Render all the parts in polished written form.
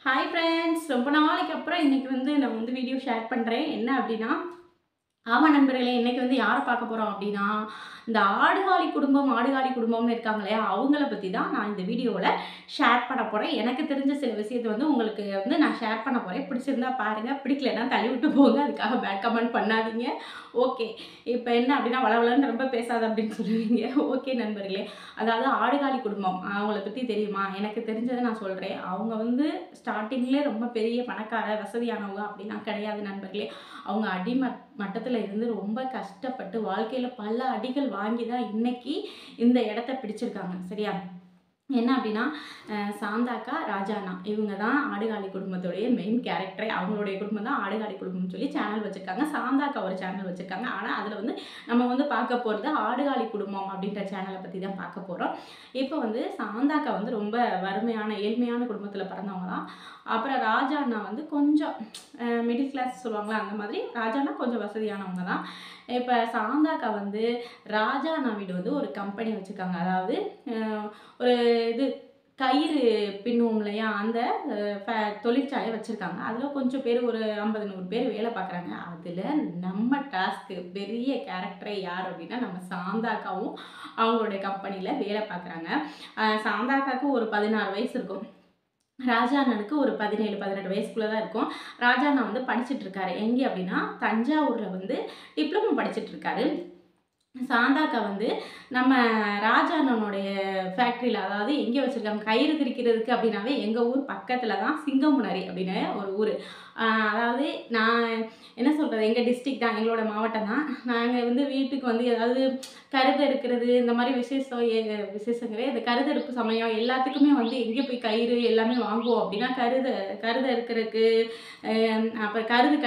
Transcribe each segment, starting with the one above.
Hi friends, ரொம்ப நாளைக்கு அப்புறம் இன்னைக்கு நான் வீடியோ ஷேர் பண்ணுறேன். என்ன அப்படின்னா, ஆமா நண்பர்களே, இன்னைக்கு யாரை பார்க்க போகிறோம் அப்படின்னா, இந்த ஆடுகாலி குடும்பம் ஆடுகாலி குடும்பம்னு இருக்காங்க இல்லையா, அவங்கள பற்றி தான் நான் இந்த வீடியோவில் ஷேர் பண்ண போகிறேன். எனக்கு தெரிஞ்ச சில விஷயத்தை உங்களுக்கு நான் ஷேர் பண்ண போகிறேன். பிடிச்சிருந்தா பாருங்கள், பிடிக்கலன்னா தள்ளி விட்டு போங்க. அதுக்காக பேட் கமெண்ட் பண்ணாதீங்க. ஓகே, இப்போ என்ன அப்படின்னா, வளவளன்னு ரொம்ப பேசாத அப்படின்னு சொல்லுவீங்க. ஓகே நண்பர்களே, அதாவது ஆடுகாலி குடும்பம் அவங்கள பற்றி தெரியுமா? எனக்கு தெரிஞ்சதை நான் சொல்கிறேன். அவங்க ஸ்டார்டிங்லேயே ரொம்ப பெரிய பணக்கார வசதியானவங்க அப்படிலாம் கிடையாது நண்பர்களே. அவங்க மட்டத்தில் இருந்து ரொம்ப கஷ்டப்பட்டு வாழ்க்கையில் பல அடிகள் வாங்கி தான் இன்னைக்கு இந்த இடத்த பிடிச்சிருக்காங்க. சரியா? என்ன அப்படின்னா, சாந்தாக்கா, ராஜாண்ணா இவங்க தான் ஆடுகாலி குடும்பத்துடைய மெயின் கேரக்டரே. அவங்களுடைய குடும்பம் தான் ஆடுகாலி குடும்பம்னு சொல்லி சேனல் வச்சுருக்காங்க. சாந்தாக்கா ஒரு சேனல் வச்சுருக்காங்க. ஆனால் அதில் நம்ம பார்க்க போகிறது ஆடுகாலி குடும்பம் அப்படின்ற சேனலை பற்றி தான் பார்க்க போகிறோம். இப்போ சாந்தாக்கா ரொம்ப வறுமையான ஏழ்மையான குடும்பத்தில் பிறந்தவங்க தான். அப்புறம் ராஜாண்ணா கொஞ்சம் மிடில் கிளாஸ் சொல்லுவாங்களா, அந்த மாதிரி. ராஜாண்ணா கொஞ்சம் வசதியானவங்க தான். இப்போ சாந்தாக்கா ராஜாண்ணா வீடு ஒரு கம்பெனி வச்சுருக்காங்க. அதாவது ஒரு இது கயிறு பின்னுவோம் இல்லையா, அந்த தொழிற்சாலை வச்சுருக்காங்க. அதில் கொஞ்சம் பேர் ஒரு 50-100 பேர் வேலை பார்க்குறாங்க. அதில் நம்ம டாஸ்க்கு பெரிய கேரக்டரே யார் அப்படின்னா, நம்ம சாந்தாக்காவும் அவங்களுடைய கம்பெனியில் வேலை பார்க்குறாங்க. சாந்தாக்காவுக்கு ஒரு 16 வயசு இருக்கும். ராஜா அண்ணனுக்கு ஒரு 17-18 வயசுக்குள்ளே தான் இருக்கும். ராஜா அண்ணா படிச்சுட்டு இருக்காரு. எங்கே அப்படின்னா, தஞ்சாவூரில் டிப்ளமோ படிச்சுட்டு இருக்காரு. சாந்தாக்கா நம்ம ராஜா அண்ணனுடைய ஃபேக்ட்ரியில், அதாவது எங்கே வச்சுருக்காங்க கயிறு திரிக்கிறதுக்கு அப்படின்னாவே, எங்கள் ஊர் பக்கத்தில் தான் சிங்கமுனரி அப்படின்னு ஒரு ஊர். அதாவது நான் என்ன சொல்கிறது, எங்கள் டிஸ்ட்ரிக்ட் தான், எங்களோட மாவட்டம் தான். நாங்கள் வீட்டுக்கு ஏதாவது கருது எடுக்கிறது, இந்த மாதிரி விசேஷங்களே இந்த கருதெடுப்பு சமயம் எல்லாத்துக்குமே எங்கே போய் கயிறு எல்லாமே வாங்குவோம் அப்படின்னா, கருதை எடுக்கிறதுக்கு, அப்புறம் கருது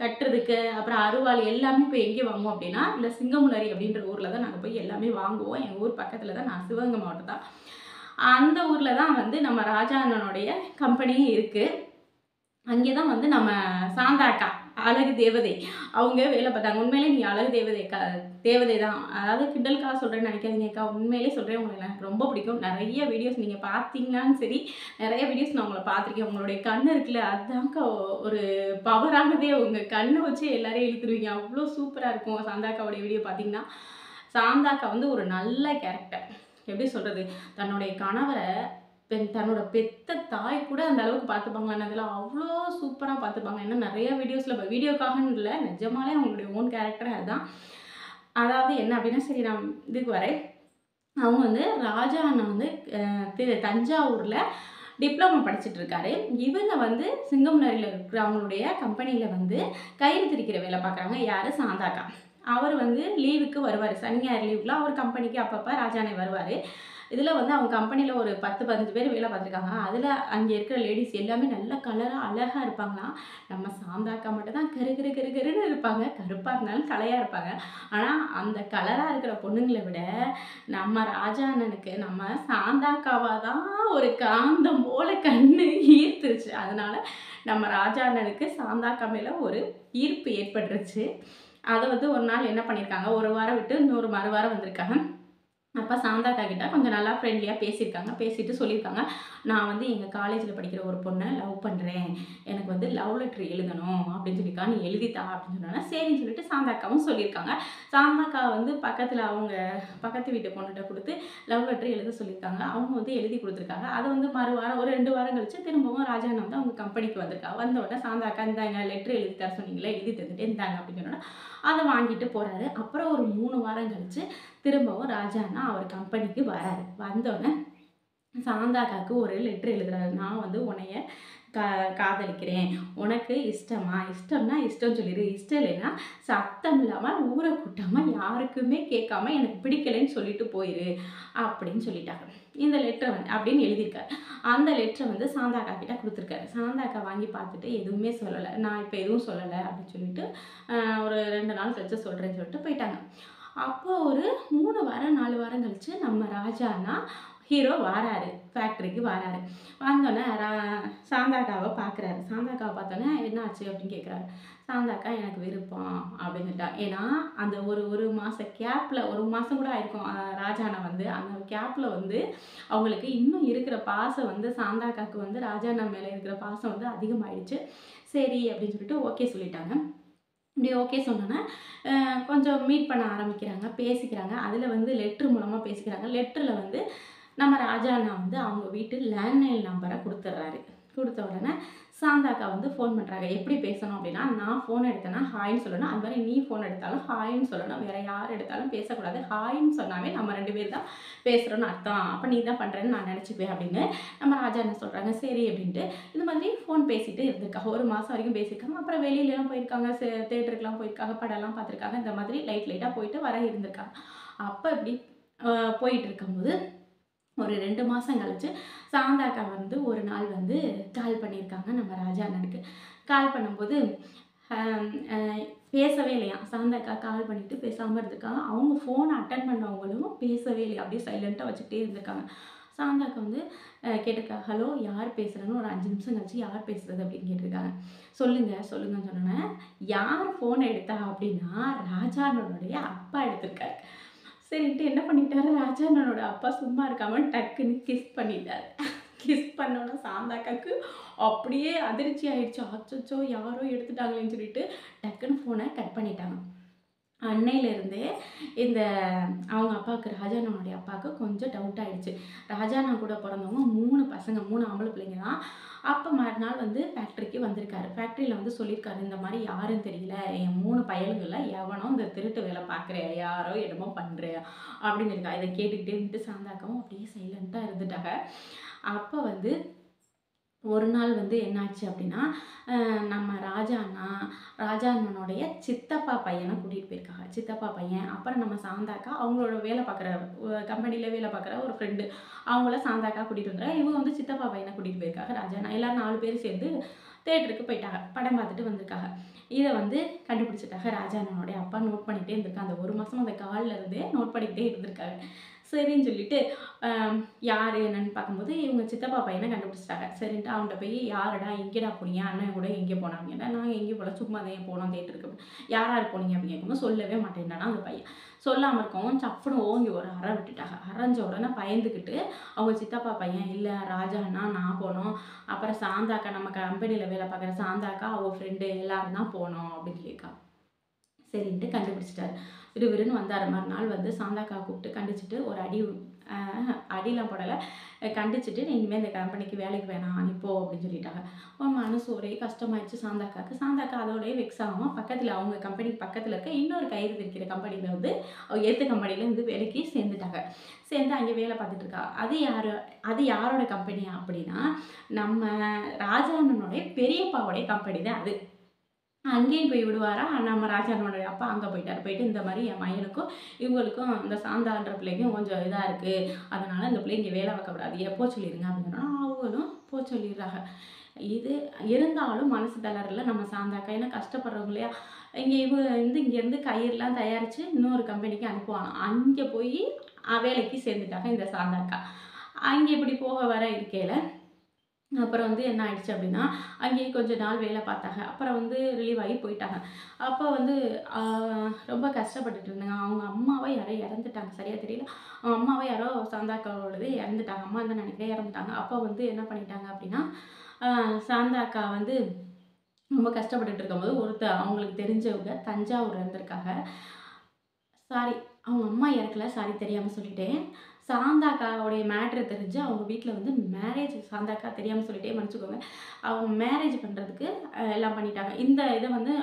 கட்டுறதுக்கு, அப்புறம் அருவாள் எல்லாமே போய் எங்கே வாங்குவோம் அப்படின்னா, இந்த சிங்கமுனரி அப்படின்ற ஊரில் தான் நாங்கள் போய் எல்லாமே வாங்குவோம். எங்கள் ஊர் பக்கத்தில் தான். நான் சிவகங்கை மாவட்டம் தான். அந்த ஊரில் தான் நம்ம ராஜா அண்ணனுடைய கம்பெனியும் இருக்குது. அங்கே தான் நம்ம சாந்தாக்கா அழகு தேவதை அவங்க வேலை பார்த்தாங்க. உண்மையிலே நீங்கள் அழகு தேவதை தான். அதாவது கிண்டலுக்காக சொல்கிறேன்னு நினைக்காதீங்கக்கா, உண்மையிலே சொல்கிறேன். உங்களுக்கு எனக்கு ரொம்ப பிடிக்கும். நிறைய வீடியோஸ் நீங்கள் பார்த்தீங்கன்னாலும் சரி, நிறைய வீடியோஸ் நான் உங்களை பார்த்துருக்கேன். உங்களுடைய கண் இருக்குல்ல, அதுதான்க்கா ஒரு பவரானதே. உங்கள் கண்ணை வச்சு எல்லாரையும் இழுத்துருவீங்க. அவ்வளோ சூப்பராக இருக்கும் சாந்தாக்காவுடைய வீடியோ பார்த்தீங்கன்னா. சாந்தாக்கா ஒரு நல்ல கேரக்டர். எப்படி சொல்கிறது, தன்னுடைய கணவரை தன்னோட பெத்த தாய் கூட அந்த அளவுக்கு பார்த்துப்பாங்களான்னு, அதில் அவ்வளோ சூப்பராக பார்த்துப்பாங்க. ஏன்னா நிறைய வீடியோஸில் வீடியோக்காகன்னு இல்லை, நிஜமாலே அவங்களுடைய ஓன் கேரக்டர் அதுதான். அதாவது என்ன அப்படின்னா, சரி நான் இதுக்கு வரேன். அவங்க ராஜா அண்ணா தஞ்சாவூரில் டிப்ளமோ படிச்சுட்டு இருக்காரு. இவங்க சிங்கமுனரியில் இருக்கிற அவங்களுடைய கம்பெனியில் கயிறு திரிக்கிற வேலை பார்க்குறாங்க. யார்? சாந்தாக்கா. அவர் லீவுக்கு வருவார். சனி ஞாயிறு லீவுக்குலாம் அவர் கம்பெனிக்கு அப்பப்போ ராஜாண்ணே வருவார். இதில் அவங்க கம்பெனியில் ஒரு 10-15 பேர் வேலை பார்த்துருக்காங்க. அதில் அங்கே இருக்கிற லேடிஸ் எல்லாமே நல்ல கலராக அழகாக இருப்பாங்களாம். நம்ம சாந்தாக்கா மட்டும் தான் கருன்னு இருப்பாங்க. கருப்பாக இருந்தாலும் கலையாக இருப்பாங்க. ஆனால் அந்த கலராக இருக்கிற பொண்ணுங்களை விட நம்ம ராஜா அண்ணனுக்கு நம்ம சாந்தாக்காவாக தான் ஒரு காந்தம் போல கண்ணு ஈர்த்துருச்சு. அதனால் நம்ம ராஜா அண்ணனுக்கு சாந்தாக்கா மேலே ஒரு ஈர்ப்பு ஏற்பட்டுருச்சு. அதை ஒரு நாள் என்ன பண்ணியிருக்காங்க, ஒரு வாரம் விட்டு இன்னொரு மறுவாரம் வந்திருக்காங்க. அப்போ சாந்தாக்கா கிட்ட கொஞ்சம் நல்லா ஃப்ரெண்ட்லியாக பேசியிருக்காங்க. பேசிட்டு சொல்லியிருக்காங்க, நான் எங்கள் காலேஜில் படிக்கிற ஒரு பொண்ணை லவ் பண்ணுறேன், எனக்கு லவ் லெட்ரு எழுதணும் அப்படின்னு சொல்லியிருக்கா, நீ எழுதித்தா அப்படின்னு சொன்னோன்னா சரின்னு சொல்லிட்டு சாந்தாக்காவும் சொல்லியிருக்காங்க. சாந்தாக்கா பக்கத்தில் அவங்க பக்கத்து வீட்டு பொண்ணுகிட்ட கொடுத்து லவ் லெட்ரு எழுத சொல்லியிருக்காங்க. அவங்க எழுதி கொடுத்துருக்காங்க. அதை மறுவாரம் ஒரு 2 வாரம் கழிச்சு திரும்பவும் ராஜா அண்ணா அவங்க கம்பெனிக்கு வந்திருக்காங்க. வந்த உடனே சாந்தாக்கா, இந்தாங்க லெட்ரு எழுதி தர சொன்னீங்களே, எழுதி தந்துட்டு இந்தாங்க அப்படின்னு சொன்னோன்னா அதை வாங்கிட்டு போகிறாரு. அப்புறம் ஒரு 3 வாரம் கழிச்சு திரும்பவும் ராஜா அண்ணா அவர் கம்பெனிக்கு வராரு. வந்தோடனே சாந்தாக்காவுக்கு ஒரு லெட்ரு எழுதுறாரு. நான் உன்னைய காதலிக்கிறேன், உனக்கு இஷ்டமா? இஷ்டம்னா இஷ்டம் சொல்லிடு, இஷ்டம் இல்லைன்னா சத்தம் இல்லாமல் ஊரை கூட்டாமல் யாருக்குமே கேட்காம எனக்கு பிடிக்கலைன்னு சொல்லிட்டு போயிரு அப்படின்னு சொல்லிட்டாங்க. இந்த லெட்டரை அப்படின்னு எழுதியிருக்காரு. அந்த லெட்டரை சாந்தாக்கா கிட்ட கொடுத்துருக்காரு. சாந்தாக்கா வாங்கி பார்த்துட்டு எதுவுமே சொல்லலை. நான் இப்போ எதுவும் சொல்லலை அப்படின்னு சொல்லிட்டு ஒரு 2 நாள் கழிச்சு சொல்கிறேன்னு சொல்லிட்டு போயிட்டாங்க. அப்போ ஒரு 3 வாரம் 4 வாரம் கழிச்சு நம்ம ராஜா அண்ணா ஹீரோ வாராரு. ஃபேக்ட்ரிக்கு வராரு. வந்தோடனே சாந்தாக்காவை பார்க்குறாரு. சாந்தாக்காவை பார்த்தோன்னே என்னாச்சு அப்படின்னு கேட்குறாரு. சாந்தாக்கா எனக்கு விருப்பம் அப்படின்னுட்டா. ஏன்னா அந்த ஒரு மாத கேப்பில் 1 மாதம் கூட ஆயிருக்கும் ராஜாண்ணா வந்து. அந்த கேப்பில் வந்து அவங்களுக்கு இன்னும் இருக்கிற பாசம் வந்து சாந்தாக்காவுக்கு வந்து ராஜாண்ணா மேலே இருக்கிற பாசம் வந்து அதிகமாகிடுச்சு. சரி அப்படின்னு சொல்லிட்டு ஓகே சொல்லிட்டாங்க. இப்படி ஓகே சொன்னோன்னே கொஞ்சம் மீட் பண்ண ஆரம்பிக்கிறாங்க, பேசிக்கிறாங்க. அதில் வந்து லெட்ரு மூலமாக பேசிக்கிறாங்க. லெட்டரில் வந்து நம்ம ராஜா அண்ணா வந்து அவங்க வீட்டு லேண்ட்லைன் நம்பரை கொடுத்துட்றாரு. கொடுத்த உடனே சாந்தாக்கா வந்து ஃபோன் பண்ணுறாங்க. எப்படி பேசணும் அப்படின்னா, நான் ஃபோன் எடுத்தேன்னா ஹாய்ன்னு சொல்லணும். அது மாதிரி நீ ஃபோன் எடுத்தாலும் ஹாய்ன்னு சொல்லணும். வேறு யார் எடுத்தாலும் பேசக்கூடாது. ஹாய்ன்னு சொன்னாவே நம்ம 2 பேர் தான் பேசுகிறோன்னு அர்த்தம். அப்போ நீ தான் பண்ணுறேன்னு நான் நினச்சிப்பேன் அப்படின்னு நம்ம ராஜா என்ன சொல்கிறாங்க. சரி அப்படின்ட்டு இந்த மாதிரி ஃபோன் பேசிகிட்டு இருந்திருக்காங்க. 1 மாதம் வரைக்கும் பேசியிருக்காங்க. அப்புறம் வெளியிலலாம் போயிருக்காங்க, தேட்டருக்குலாம் போயிருக்காங்க, படம்லாம் பார்த்துருக்காங்க. இந்த மாதிரி லைட்டாக போயிட்டு வர இருந்திருக்காங்க. அப்போ இப்படி போயிட்டு இருக்கும்போது ஒரு 2 மாதம் கழிச்சு சாந்தாக்கா வந்து ஒரு நாள் வந்து கால் பண்ணியிருக்காங்க நம்ம ராஜா அண்ணனுக்கு. கால் பண்ணும்போது பேசவே இல்லையாம். சாந்தாக்கா கால் பண்ணிவிட்டு பேசாமல் இருந்திருக்காங்க. அவங்க ஃபோனை அட்டன் பண்ணவங்களும் பேசவே இல்லையா. அப்படியே சைலண்ட்டாக வச்சுக்கிட்டே இருந்திருக்காங்க. சாந்தாக்கா வந்து கேட்டிருக்காங்க. ஹலோ யார் பேசுகிறேன்னு ஒரு 5 நிமிஷம் கழிச்சு யார் பேசுகிறது அப்படின்னு கேட்டிருக்காங்க. சொல்லுங்கன்னு சொன்னோன்னே யார் ஃபோனை எடுத்தா அப்படின்னா ராஜா அண்ணனுடைய அப்பா எடுத்திருக்காரு. சரின்ட்டு என்ன பண்ணிட்டாரு, ராஜா அண்ணனோட அப்பா சும்மா இருக்காம டக்குன்னு கிஸ் பண்ணிட்டாரு. கிஸ் பண்ணோன்னா சாந்தாக்காக்கு அப்படியே அதிர்ச்சி ஆயிடுச்சு. அச்சச்சோ யாரோ எடுத்துட்டாங்களேன்னு சொல்லிட்டு டக்குன்னு ஃபோனை கட் பண்ணிட்டாங்க. அன்னையிலேருந்தே இந்த அவங்க அப்பாவுக்கு, ராஜா அண்ணனுடைய அப்பாவுக்கு கொஞ்சம் டவுட் ஆகிடுச்சு. ராஜா அண்ணா கூட பிறந்தவங்க 3 பசங்க, 3 ஆம்பளை பிள்ளைங்க தான். அப்போ மறுநாள் வந்து ஃபேக்ட்ரிக்கு வந்திருக்காரு. ஃபேக்ட்ரியில் வந்து சொல்லியிருக்காரு, இந்த மாதிரி யாருன்னு தெரியல, என் 3 பயலுங்களில் எவனோ இந்த திருட்டு வேலை பார்க்குறேன், யாரோ என்னமோ பண்ணுறேன் அப்படின்னு இருக்கா. இதை கேட்டுக்கிட்டே இருந்துட்டு சாந்தாக்காவும் அப்படியே சைலண்ட்டாக இருந்துட்டாங்க. அப்போ வந்து ஒரு நாள் வந்து என்னாச்சு அப்படின்னா, நம்ம ராஜா அண்ணனுடைய சித்தப்பா பையனை கூட்டிகிட்டு போயிருக்காங்க. சித்தப்பா பையன், அப்புறம் நம்ம சாந்தாக்கா, அவங்களோட வேலை பார்க்குற கம்பெனியில் வேலை பார்க்குற ஒரு ஃப்ரெண்டு, அவங்கள சாந்தாக்கா கூட்டிகிட்டு வந்துடுறாங்க. இவங்க வந்து சித்தப்பா பையனை கூட்டிகிட்டு போயிருக்காங்க ராஜா அண்ணா. எல்லோரும் 4 பேர் சேர்ந்து தேட்டருக்கு போயிட்டாங்க. படம் பார்த்துட்டு வந்திருக்காங்க. இதை வந்து கண்டுபிடிச்சிட்டாங்க. ராஜா அண்ணனுடைய அப்பா நோட் பண்ணிகிட்டே இருந்திருக்காங்க. அந்த 1 மாதம் அந்த காலில் இருந்தே நோட் பண்ணிக்கிட்டே இருந்திருக்காங்க. சரின்னு சொல்லிட்டு யார் என்னன்னு பார்க்கும்போது இவங்க சித்தப்பா பையனை கண்டுபிடிச்சிட்டாங்க. சரின்ட்டு அவன்கிட்ட போய் யாருடா எங்கேடா போனீங்க, அண்ணன் கூட எங்கே போனாங்க, நாங்கள் எங்கேயும் போகல, சும்மா தான் போனோம் தேட்டருக்கு. யார் யார் போனீங்க அப்படின்னு கேட்கும்போது சொல்லவே மாட்டேன்டானா அந்த பையன். சொல்லாமல் இருக்கவும் சப்புன்னு ஓங்கி ஒரு அறை விட்டுட்டாங்க. அரைஞ்ச உடனே பயந்துக்கிட்டு அவங்க சித்தப்பா பையன், இல்லை ராஜா அண்ணா நான் போனோம், அப்புறம் சாந்தாக்கா நம்ம கம்பெனியில் வேலை பார்க்குற சாந்தாக்கா அவங்க ஃப்ரெண்டு எல்லாரும் தான் போனோம் அப்படின்னு சொல்லியிருக்காங்க. சரின்ட்டு கண்டுபிடிச்சிட்டாரு. விறுவிறுன்னு வந்தார். மறுநாள் வந்து சாந்தாக்காவை கூப்பிட்டு கண்டிச்சுட்டு ஒரு அடிலாம் போடலை, கண்டிச்சுட்டு நீ இனிமேல் இந்த கம்பெனிக்கு வேலைக்கு வேணாம் நீ போ அப்படின்னு சொல்லிட்டாங்க. மனசு ஒரே கஷ்டமாயிடுச்சு சாந்தாக்காவுக்கு. சாந்தாக்கா அதோடய வெக்ஸ் ஆகாமல் பக்கத்தில் அவங்க கம்பெனிக்கு பக்கத்தில் இருக்க இன்னொரு கயிறு தைக்கிற கம்பெனியில் வந்து எர்த்து கம்பெனியில் வந்து வேலைக்கு சேர்ந்துட்டாங்க. சேர்ந்து அங்கே வேலை பார்த்துட்டு இருக்கா. அது யாரோட கம்பெனி அப்படின்னா நம்ம ராஜா அண்ணனுடைய பெரியப்பாவுடைய கம்பெனி தான் அது. அங்கேயும் போய் விடுவாரா, நம்ம ராஜா அண்ணனுடைய அப்பா அங்கே போயிட்டார். போயிட்டு இந்த மாதிரி என் பையனுக்கும் இவங்களுக்கும் இந்த சாந்தான்ற பிள்ளைக்கும் கொஞ்சம் இதாக இருக்குது, அதனால் இந்த பிள்ளைங்க வேலை பார்க்கக்கூடாது, எப்போ சொல்லிடுங்க அப்படின்னா அவங்களும் போ சொல்லிடுறாங்க. இது இருந்தாலும் மனசு தளரல நம்ம சாந்தாக்கா. ஏன்னா கஷ்டப்படுறவங்க இல்லையா. இங்கேருந்து கயிறுலாம் தயாரித்து இன்னொரு கம்பெனிக்கு அனுப்புவாங்க. அங்கே போய் வேலைக்கு சேர்ந்துட்டாங்க இந்த சாந்தாக்கா. அங்கே இப்படி போக வர இருக்கையில் அப்புறம் வந்து என்ன ஆயிடுச்சு அப்படின்னா அங்கேயே கொஞ்ச நாள் வேலை பார்த்தாங்க. அப்புறம் வந்து ரிலீவ் ஆகி போயிட்டாங்க. அப்போ வந்து ரொம்ப கஷ்டப்பட்டுட்டு இருந்தாங்க. அவங்க அம்மாவை யாரோ இறந்துட்டாங்க, சரியாக தெரியல. அவங்க அம்மாவை யாரோ சாந்தாக்காவோடது இறந்துட்டாங்க. அம்மா தான் நினைக்கிறேன் இறந்துட்டாங்க. அப்போ வந்து என்ன பண்ணிட்டாங்க அப்படின்னா சாந்தாக்கா வந்து ரொம்ப கஷ்டப்பட்டுட்டு இருக்கும்போது அவங்களுக்கு தெரிஞ்சவங்க தஞ்சாவூர் இருந்திருக்காங்க. சாரி, அவங்க அம்மா இறக்கல, சாரி தெரியாமல் சொல்லிட்டேன். சாந்தாக்காவுடைய மேட்ரு தெரிஞ்சு அவங்க வீட்டில் வந்து மேரேஜ், சாந்தாக்கா தெரியாமல் சொல்லிட்டே மன்னிச்சுக்கோங்க, அவங்க மேரேஜ் பண்ணுறதுக்கு எல்லாம் பண்ணிட்டாங்க. இந்த இதை வந்து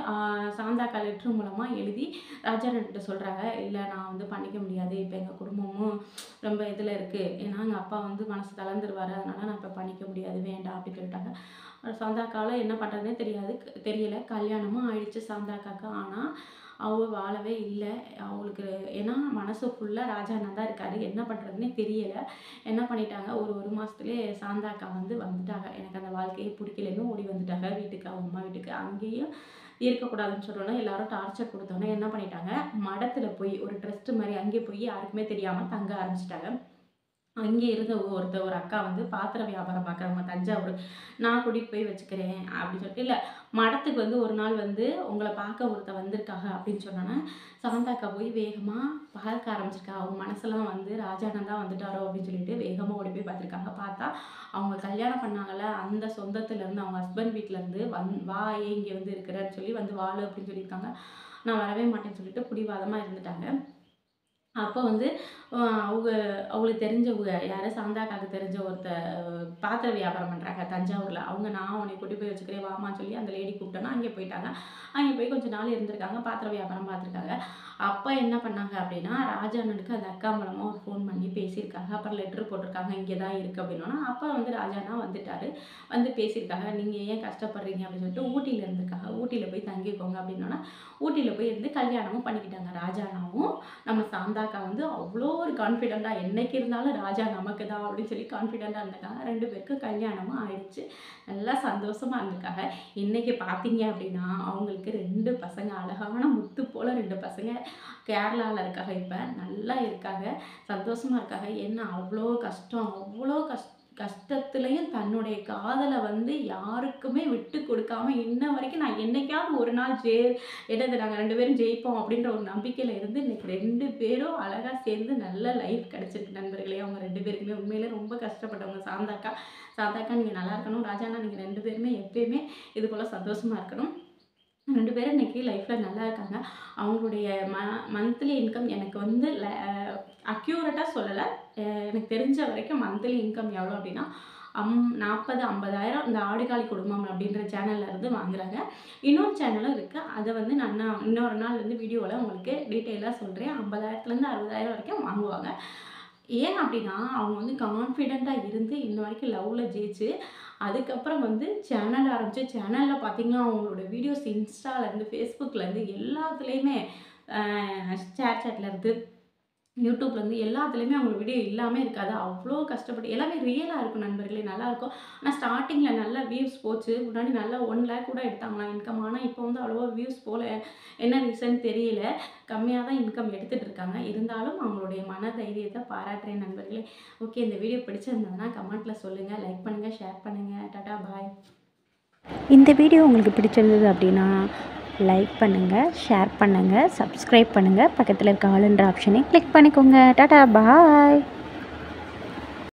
சாந்தாக்கா லெட்ரு மூலமாக எழுதி ராஜாண்ணன்கிட்ட சொல்கிறாங்க. இல்லை நான் வந்து பண்ணிக்க முடியாது, இப்போ எங்கள் குடும்பமும் ரொம்ப இதில் இருக்குது, ஏன்னா எங்கள் அப்பா வந்து மனசு தளர்ந்துருவார், அதனால் நான் இப்போ பண்ணிக்க முடியாது, வேண்டாம் அப்படின்னு சொல்லிட்டாங்க. சாந்தாக்காவில் என்ன பண்ணுறதுனே தெரியல. கல்யாணமும் ஆயிடுச்சு சாந்தாக்காவுக்கு. ஆனால் அவங்க வாழவே இல்லை. அவங்களுக்கு ஏன்னா மனசு ஃபுல்லாக ராஜா அண்ணா தான் இருக்காரு. என்ன பண்ணுறதுனே தெரியலை. என்ன பண்ணிட்டாங்க, ஒரு மாதத்துலேயே சாந்தாக்கா வந்து வந்துட்டாங்க. எனக்கு அந்த வாழ்க்கையே பிடிக்கலன்னு ஓடி வந்துட்டாங்க வீட்டுக்கு, அவங்க அம்மா வீட்டுக்கு. அங்கேயும் இருக்கக்கூடாதுன்னு சொன்னோன்னா எல்லாரும் டார்ச்சர் கொடுத்தோன்னே என்ன பண்ணிட்டாங்க, மடத்தில் போய் ஒரு ட்ரஸ்ட்டு மாதிரி அங்கே போய் யாருக்குமே தெரியாமல் தங்க ஆரம்பிச்சிட்டாங்க. அங்கே இருந்த ஒரு அக்கா வந்து பாத்திர வியாபாரம் பார்க்குறவங்க தஞ்சாவூர். நான் கூட்டிகிட்டு போய் வச்சுக்கிறேன் அப்படின்னு சொல்லிட்டு, இல்லை மடத்துக்கு வந்து ஒரு நாள் வந்து உங்களை பார்க்க ஒருத்தர் வந்திருக்காங்க அப்படின்னு சொன்னோன்னே, சாந்தா அக்கா போய் வேகமாக பார்க்க ஆரம்பிச்சிருக்கா. அவங்க மனசெல்லாம் வந்து ராஜாண்ணன் தான் வந்துட்டாரோ அப்படின்னு சொல்லிட்டு வேகமாக ஓடி போய் பார்த்துருக்காங்க. பார்த்தா அவங்க கல்யாணம் பண்ணாங்கல்ல, அந்த சொந்தத்துலேருந்து அவங்க ஹஸ்பண்ட் வீட்டிலேருந்து வா ஏன் இங்கே வந்து இருக்கிறேன்னு சொல்லி வந்து வாழு அப்படின்னு சொல்லியிருக்காங்க. நான் வரவே மாட்டேன்னு சொல்லிட்டு பிடிவாதமாக இருந்துட்டாங்க. அப்போ வந்து அவங்களுக்கு தெரிஞ்சவங்க யாரு சாந்தாக்காக்கு தெரிஞ்ச பாத்திர வியாபாரம் பண்ணுறாங்க தஞ்சாவூரில். அவங்க நான் உன்னை கூட்டி போய் வச்சுக்கிறேன் வாமான்னு சொல்லி அந்த லேடி கூப்பிட்டோன்னா அங்கே போயிட்டாங்க. அங்கே போய் கொஞ்ச நாள் இருந்திருக்காங்க. பாத்திர வியாபாரம் பார்த்துருக்காங்க. அப்போ என்ன பண்ணாங்க அப்படின்னா, ராஜாண்ணனுக்கு அந்த அக்கா மூலமாக ஒரு ஃபோன் பண்ணி பேசியிருக்காங்க. அப்புறம் லெட்ரு போட்டிருக்காங்க இங்கே தான் இருக்குது அப்படின்னோன்னா, அப்போ வந்து ராஜாண்ணா வந்துட்டார். வந்து பேசியிருக்காங்க. நீங்கள் ஏன் கஷ்டப்படுறீங்க அப்படின்னு சொல்லிட்டு ஊட்டியில் இருந்திருக்காங்க. ஊட்டியில் போய் தங்கிக்கோங்க அப்படின்னோன்னா, ஊட்டியில் போய் இருந்து கல்யாணமும் பண்ணிக்கிட்டாங்க. ராஜாண்ணாவும் நம்ம சாந்தாக்கா வந்து அவ்வளோ ஒரு கான்ஃபிடெண்ட்டாக என்னைக்கு இருந்தாலும் ராஜா நமக்கு தான் அப்படின்னு சொல்லி கான்ஃபிடெண்ட்டாக இருந்திருக்காங்க. 2 பேருக்கும் கல்யாணமும் ஆயிடுச்சு. நல்லா சந்தோஷமாக இருந்திருக்காங்க. இன்றைக்கி பார்த்தீங்க அப்படின்னா அவங்களுக்கு 2 பசங்க, அழகான முத்து போல் 2 பசங்க கேரளாவில் இருக்காங்க. இப்போ நல்லா இருக்காங்க, சந்தோஷமாக இருக்காங்க. ஏன்னா அவ்வளோ கஷ்டத்துலேயும் தன்னுடைய காதலை வந்து யாருக்குமே விட்டு கொடுக்காம இன்ன வரைக்கும் நான் என்னைக்காவது ஒரு நாள் என்னது நாங்கள் 2 பேரும் ஜெயிப்போம் அப்படின்ற ஒரு நம்பிக்கையில் இருந்து இன்னைக்கு 2 பேரும் அழகாக சேர்ந்து நல்ல லைஃப் கிடச்சிருக்கு நண்பர்களே. அவங்க 2 பேருக்குமே உண்மையிலே ரொம்ப கஷ்டப்பட்டவங்க. சாந்தாக்கா நீங்கள் நல்லா இருக்கணும். ராஜாண்ணா நீங்கள் 2 பேருமே எப்பயுமே இது போல் சந்தோஷமாக இருக்கணும். 2 பேரும் இன்றைக்கி லைஃப்பில் நல்லா இருக்காங்க. அவங்களுடைய மந்த்லி இன்கம் எனக்கு வந்து அக்யூரேட்டாக சொல்லலை. எனக்கு தெரிஞ்ச வரைக்கும் மந்த்லி இன்கம் எவ்வளோ அப்படின்னா 40,000-50,000 இந்த ஆடுகாலி குடும்பம் அப்படின்ற சேனலில் இருந்து வாங்குறாங்க. இன்னொரு சேனலும் இருக்குது. அதை வந்து நான் இன்னொரு நாள் வந்து வீடியோவில் உங்களுக்கு டீட்டெயிலாக சொல்கிறேன். 50,000-60,000 வரைக்கும் வாங்குவாங்க. ஏன் அப்படின்னா அவங்க வந்து கான்ஃபிடெண்ட்டாக இருந்து இன்ன வரைக்கும் லவ்வில் ஜெயிச்சு அதுக்கப்புறம் வந்து சேனல் ஆரம்பித்து சேனலில் பார்த்திங்கன்னா அவங்களோட வீடியோஸ் இன்ஸ்டாலேருந்து ஃபேஸ்புக்லேருந்து எல்லாத்துலேயுமே ஷேர்சாட்லேருந்து யூடியூப்லேருந்து எல்லாத்துலேயுமே அவங்க வீடியோ இல்லாமல் இருக்காது. அவ்வளோ கஷ்டப்பட்டு எல்லாமே ரியலாக இருக்கும் நண்பர்களே, நல்லாயிருக்கும். ஆனால் ஸ்டார்டிங்கில் நல்லா வியூஸ் போச்சு. முன்னாடி நல்லா 1 lakh கூட எடுத்தாங்களாம் இன்கம். ஆனால் இப்போ வந்து அவ்வளோவா வியூஸ் போகல. என்ன ரீசன் தெரியல. கம்மியாக தான் இன்கம் எடுத்துகிட்டு இருக்காங்க. இருந்தாலும் அவங்களுடைய மன தைரியத்தை பாராட்டுறேன் நண்பர்களே. ஓகே, இந்த வீடியோ பிடிச்சிருந்ததுன்னா கமெண்ட்டில் சொல்லுங்கள், லைக் பண்ணுங்கள், ஷேர் பண்ணுங்கள். டாடா பாய். இந்த வீடியோ உங்களுக்கு பிடிச்சிருந்தது அப்படின்னா லைக் பண்ணுங்கள், ஷேர் பண்ணுங்கள், சப்ஸ்கிரைப் பண்ணுங்கள். பக்கத்தில் இருக்க ஆல் என்ற ஆப்ஷனை கிளிக் பண்ணிக்கோங்க. டாடா பாய்.